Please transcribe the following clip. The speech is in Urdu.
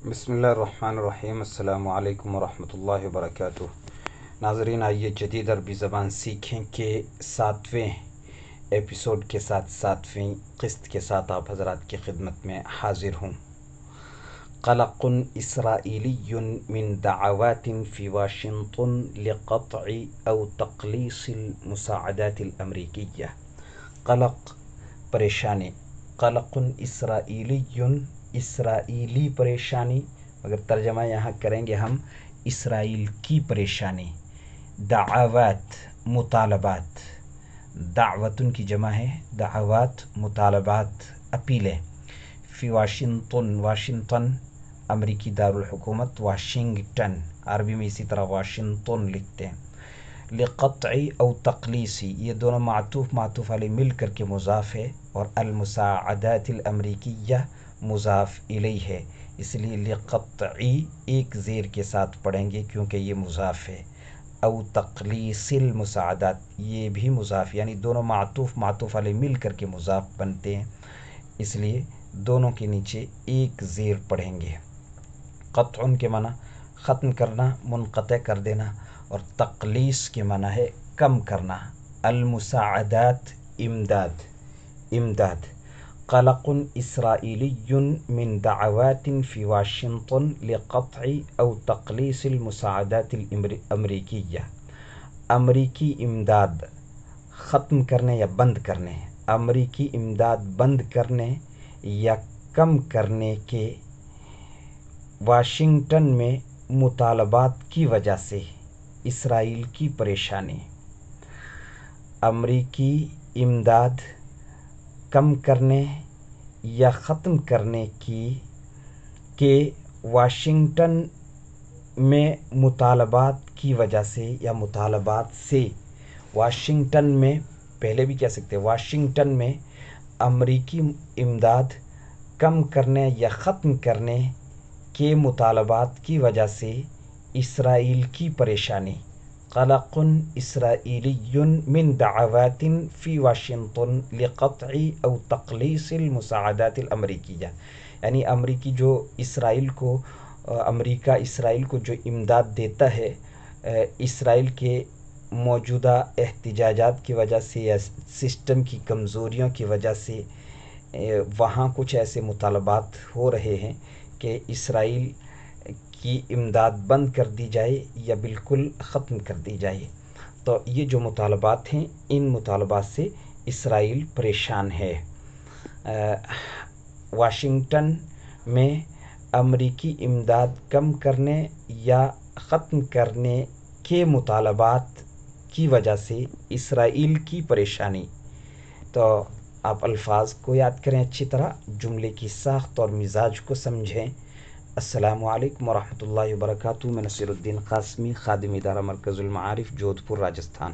بسم اللہ الرحمن الرحیم۔ السلام علیکم ورحمۃ اللہ وبرکاتہ۔ ناظرین، آئیے جدید عربی زبان سیکھیں کہ 7ویں ایپیسوڈ کے ساتھ 7ویں قسط کے ساتھ آپ حضرات کی خدمت میں حاضر ہوں۔ قلق اسرائیلی من دعوات فی واشنطن لقطع او تقلیص المساعدات الامریکیہ۔ قلق، پریشانی، قلق اسرائیلی، اسرائیلی پریشانی، مگر ترجمہ یہاں کریں گے ہم اسرائیل کی پریشانی۔ دعوات، مطالبات، دعوتن کی جمع ہے دعوات، مطالبات، اپیلیں۔ فی واشنطن، واشنطن امریکی دارالحکومت، واشنگٹن عربی میں اسی طرح واشنطن لکھتے ہیں۔ لقطع او تقلیصی، یہ دونوں معطوف علیہ مل کر کے مضاف ہے، اور المساعدات الامریکیہ مضاف الیہ ہے، اس لیے لقطعی ایک زیر کے ساتھ پڑھیں گے کیونکہ یہ مضاف ہے۔ او تقلیص المساعدات، یہ بھی مضاف، یعنی دونوں معطوف علیہ مل کر کے مضاف بنتے ہیں، اس لیے دونوں کے نیچے ایک زیر پڑھیں گے۔ قطع کے معنی ختم کرنا، منقطع کر دینا، اور تقلیص کے معنی ہے کم کرنا۔ المساعدات، امداد، امداد۔ قلق اسرائیلی من دعوات فی واشنطن لقطع او تقلیص المساعدات الامریکیہ۔ امریکی امداد ختم کرنے یا بند کرنے، امریکی امداد بند کرنے یا کم کرنے کے واشنگٹن میں مطالبات کی وجہ سے اسرائیل کی پریشانی۔ امریکی امداد کم کرنے یا ختم کرنے کے واشنگٹن میں مطالبات کی وجہ سے یا مطالبات سے، واشنگٹن میں، پہلے بھی کہہ سکتے ہیں واشنگٹن میں امریکی امداد کم کرنے یا ختم کرنے کے مطالبات کی وجہ سے اسرائیل کی پریشانی۔ قلق اسرائیلی من دعوات فی واشنطن لقطع او تقلیص المساعدات الامریکیہ، یعنی امریکہ اسرائیل کو جو امداد دیتا ہے، اسرائیل کے موجودہ احتجاجات کی وجہ سے یا سسٹم کی کمزوریوں کی وجہ سے وہاں کچھ ایسے مطالبات ہو رہے ہیں کہ اسرائیل کی امداد بند کر دی جائے یا بالکل ختم کر دی جائے۔ تو یہ جو مطالبات ہیں، ان مطالبات سے اسرائیل پریشان ہے۔ واشنگٹن میں امریکی امداد کم کرنے یا ختم کرنے کے مطالبات کی وجہ سے اسرائیل کی پریشانی۔ تو آپ الفاظ کو یاد کریں اچھی طرح، جملے کی ساخت اور مزاج کو سمجھیں۔ السلام علیکم ورحمۃ اللہ وبرکاتہ۔ میں نصیر الدین قاسمی، خادم ادارہ مرکز المعارف، جودھپور، راجستھان۔